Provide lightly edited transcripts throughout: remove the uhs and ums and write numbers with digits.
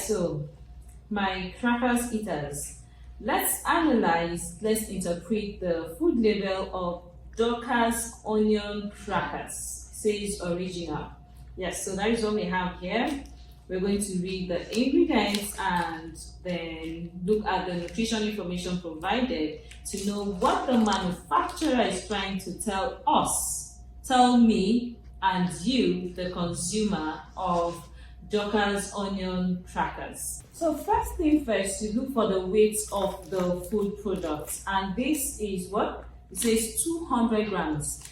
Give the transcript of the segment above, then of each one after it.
so my crackers eaters, let's analyze, let's interpret the food label of Dorcas onion crackers. Says original. Yes, so that is what we have here. We're going to read the ingredients and then look at the nutrition information provided to know what the manufacturer is trying to tell us, tell me and you, the consumer of Dorcas onion crackers. So first thing first, you look for the weight of the food products, and this is what? It says 200 grams.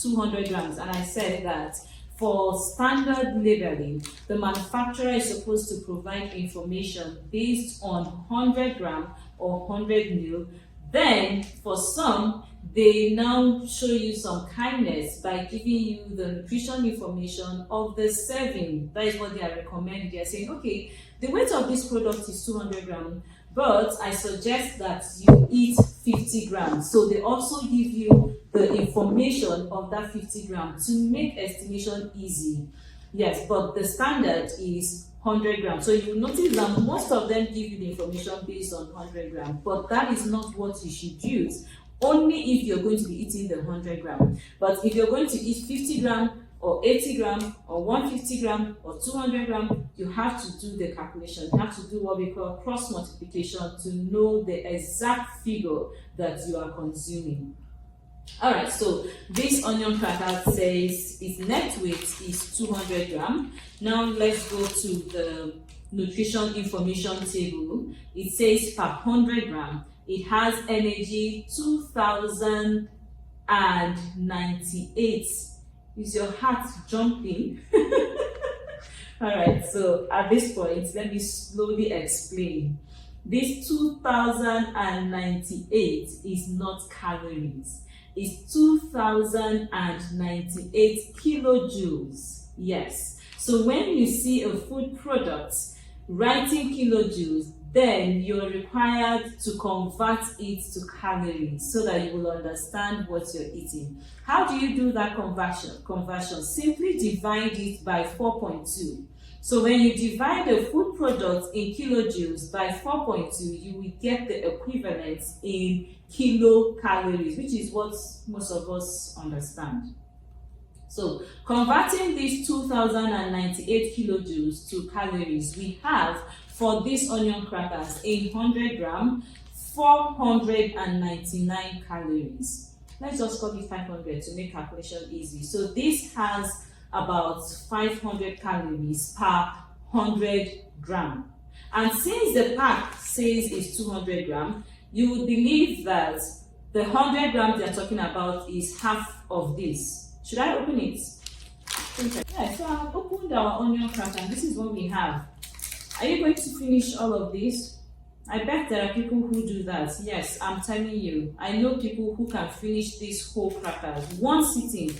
200 grams, and I said that for standard labeling, the manufacturer is supposed to provide information based on 100 gram or 100 ml. Then for some, they now show you some kindness by giving you the nutrition information of the serving. That is what they are recommending. They are saying, okay, the weight of this product is 200 grams, but I suggest that you eat 50 grams. So they also give you the information of that 50 grams to make estimation easy. Yes, but the standard is 100 grams. So you notice that most of them give you the information based on 100 grams, but that is not what you should use. Only if you're going to be eating the 100 grams. But if you're going to eat 50 grams or 80 grams or 150 grams or 200 grams, you have to do the calculation. You have to do what we call cross multiplication to know the exact figure that you are consuming. Alright, so this onion cracker says its net weight is 200 grams. Now let's go to the nutrition information table. It says per 100 grams, it has energy 2098. Is your heart jumping? Alright, so at this point, let me slowly explain. This 2098 is not calories. It's 2098 kilojoules. Yes. So when you see a food product writing kilojoules, then you're required to convert it to calories so that you will understand what you're eating. How do you do that conversion? Simply divide it by 4.2. So when you divide the food product in kilojoules by 4.2, you will get the equivalent in kilocalories, which is what most of us understand. So converting these 2098 kilojoules to calories, we have for these onion crackers in 100 grams, 499 calories. Let's just call it 500 to make calculation easy. So this has about 500 calories per 100 gram. And since the pack says it's 200 grams, you would believe that the 100 grams they're talking about is half of this. Should I open it? Okay. Yeah, so I've opened our onion cracker and this is what we have. Are you going to finish all of this? I bet there are people who do that. Yes, I'm telling you. I know people who can finish these whole crackers. One sitting,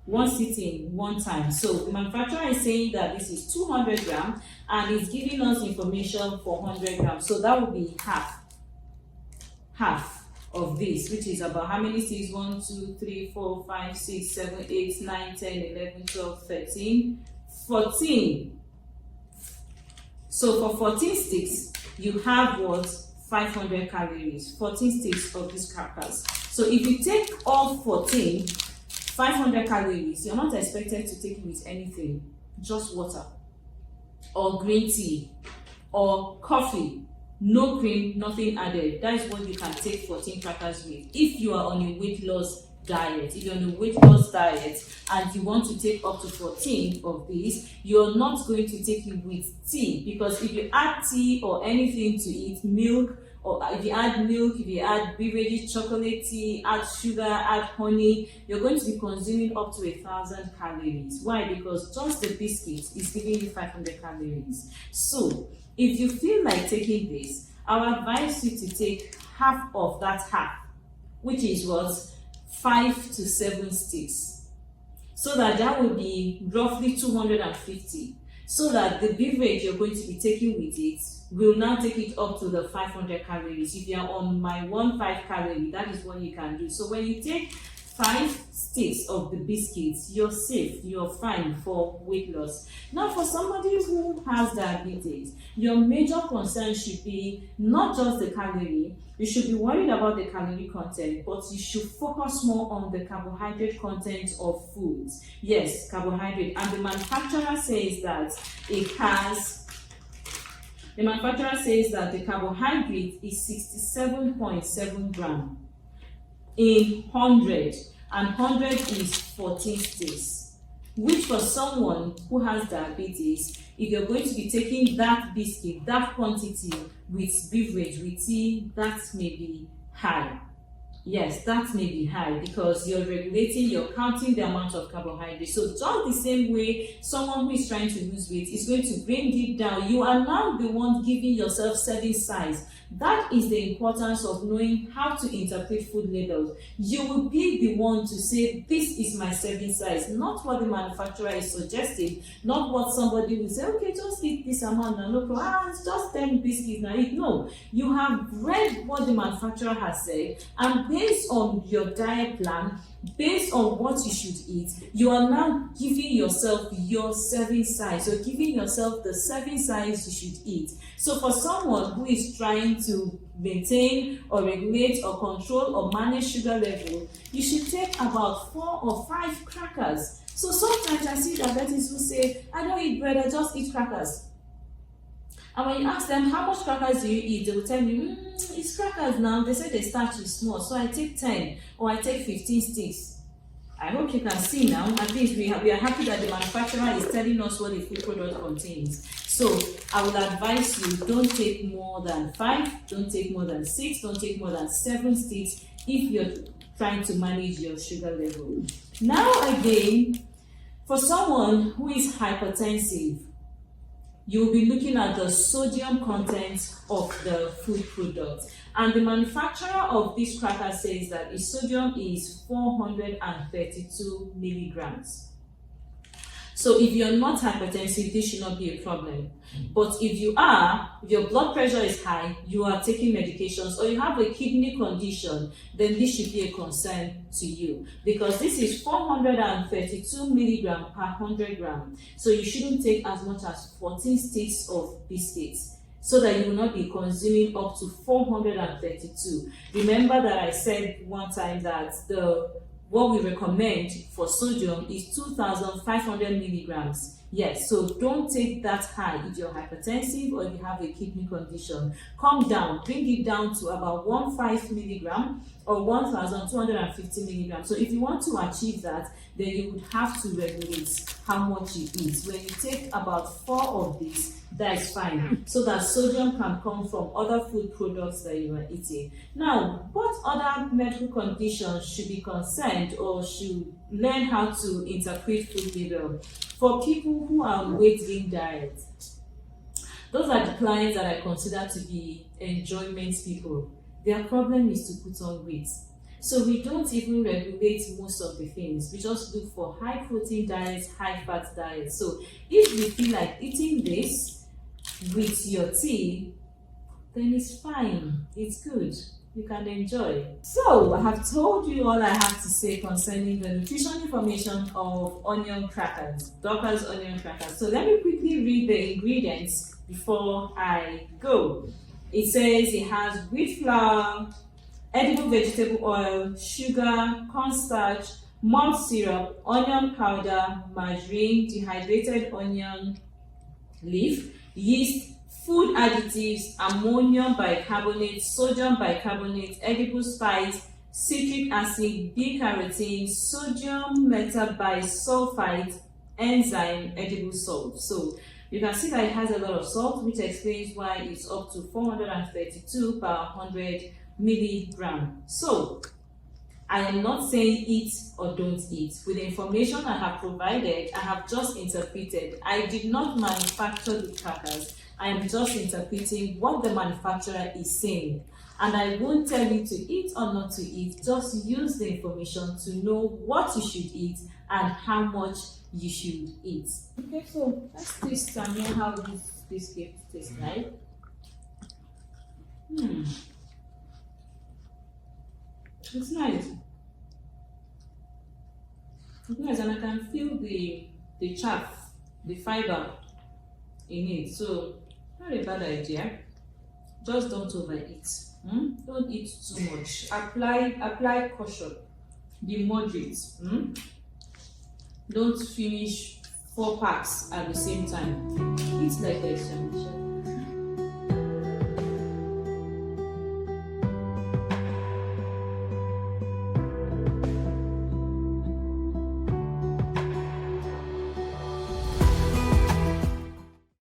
one time. So the manufacturer is saying that this is 200 grams and it's giving us information for 100 grams. So that would be half of this, which is about how many sticks? 1, 2, 3, 4, 5, 6, 7, 8, 9, 10, 11, 12, 13, 14. So for 14 sticks, you have what? 500 calories. 14 sticks of these crackers. So if you take all 14, 500 calories, you're not expected to take it with anything, just water or green tea or coffee, no cream, nothing added. That is what you can take 14 crackers with. If you are on a weight loss diet, if you're on a weight loss diet and you want to take up to 14 of these, you're not going to take it with tea, because if you add tea or anything to it, milk, or if you add milk, if you add beverages, chocolate tea, add sugar, add honey, you're going to be consuming up to 1,000 calories. Why? Because just the biscuit is giving you 500 calories. So if you feel like taking this, I would advise you to take half of that half, which is what? 5 to 7 sticks. So that will be roughly 250. So that the beverage you're going to be taking with it will now take it up to the 500 calories. If you're on my 15 calorie, that is what you can do. So when you take 5 sticks of the biscuits, you're safe, you're fine for weight loss. Now, for somebody who has diabetes, your major concern should be not just the calorie. You should be worried about the calorie content, but you should focus more on the carbohydrate content of foods. Yes, carbohydrate. And the manufacturer says that the carbohydrate is 67.7 grams in 100, and 100 is 14 sticks, which for someone who has diabetes, if you're going to be taking that biscuit, that quantity with beverage, with tea, that may be high. Yes, that may be high because you're counting the amount of carbohydrates. So just the same way someone who is trying to lose weight is going to bring it down, you are now the one giving yourself serving size. That is the importance of knowing how to interpret food labels. You will be the one to say, this is my serving size, not what the manufacturer is suggesting, not what somebody will say, okay, just eat this amount, and no problem, it's just 10 biscuits now. No, you have read what the manufacturer has said, and based on your diet plan, based on what you should eat, you are now giving yourself your serving size. You're giving yourself the serving size you should eat. So for someone who is trying to maintain or regulate or control or manage sugar level, you should take about 4 or 5 crackers. So sometimes I see diabetics who say, I don't eat bread, I just eat crackers. And when you ask them, how much crackers do you eat? They will tell you, it's crackers now. They say the starch is small, so I take 10 or I take 15 sticks. I hope you can see now. At least we are happy that the manufacturer is telling us what the food product contains. So I would advise you, don't take more than 5, don't take more than 6, don't take more than 7 sticks if you're trying to manage your sugar level. Now again, for someone who is hypertensive, you'll be looking at the sodium content of the food product. And the manufacturer of this cracker says that its sodium is 432 milligrams. So if you're not hypertensive, this should not be a problem. But if you are, if your blood pressure is high, you are taking medications, or you have a kidney condition, then this should be a concern to you, because this is 432 milligrams per 100 grams. So you shouldn't take as much as 14 sticks of biscuits, so that you will not be consuming up to 432. Remember that I said one time that what we recommend for sodium is 2,500 milligrams. Yes, so don't take that high if you're hypertensive or if you have a kidney condition. Calm down, bring it down to about 1,500 milligram or 1,250 milligrams. So if you want to achieve that, then you would have to regulate how much you eat. When you take about 4 of these, that is fine, so that sodium can come from other food products that you are eating. Now, what other medical conditions should be concerned or should learn how to interpret food label? For people who are on weight gain diet, those are the clients that I consider to be enjoyment people. Their problem is to put on weight. So we don't even regulate most of the things. We just look for high protein diets, high fat diets. So if you feel like eating this with your tea, then it's fine, it's good, you can enjoy. So I have told you all I have to say concerning the nutrition information of onion crackers, Dorcas onion crackers. So let me quickly read the ingredients before I go. It says it has wheat flour, edible vegetable oil, sugar, cornstarch, malt syrup, onion powder, margarine, dehydrated onion leaf, yeast, food additives, ammonium bicarbonate, sodium bicarbonate, edible spice, citric acid, beta-carotene, sodium metabisulfite, enzyme, edible salt. So you can see that it has a lot of salt, which explains why it's up to 432 per 100 milligram. So I am not saying eat or don't eat. With the information I have provided, I have just interpreted. I did not manufacture the crackers. I am just interpreting what the manufacturer is saying. And I won't tell you to eat or not to eat. Just use the information to know what you should eat and how much you should eat. Okay, so let's taste and know how this biscuit tastes like. It's nice. Yes, and I can feel the chaff, the fiber in it. So not a bad idea. Just don't overeat. Don't eat too much. Apply caution. Be moderate. Don't finish 4 packs at the same time. Eat like a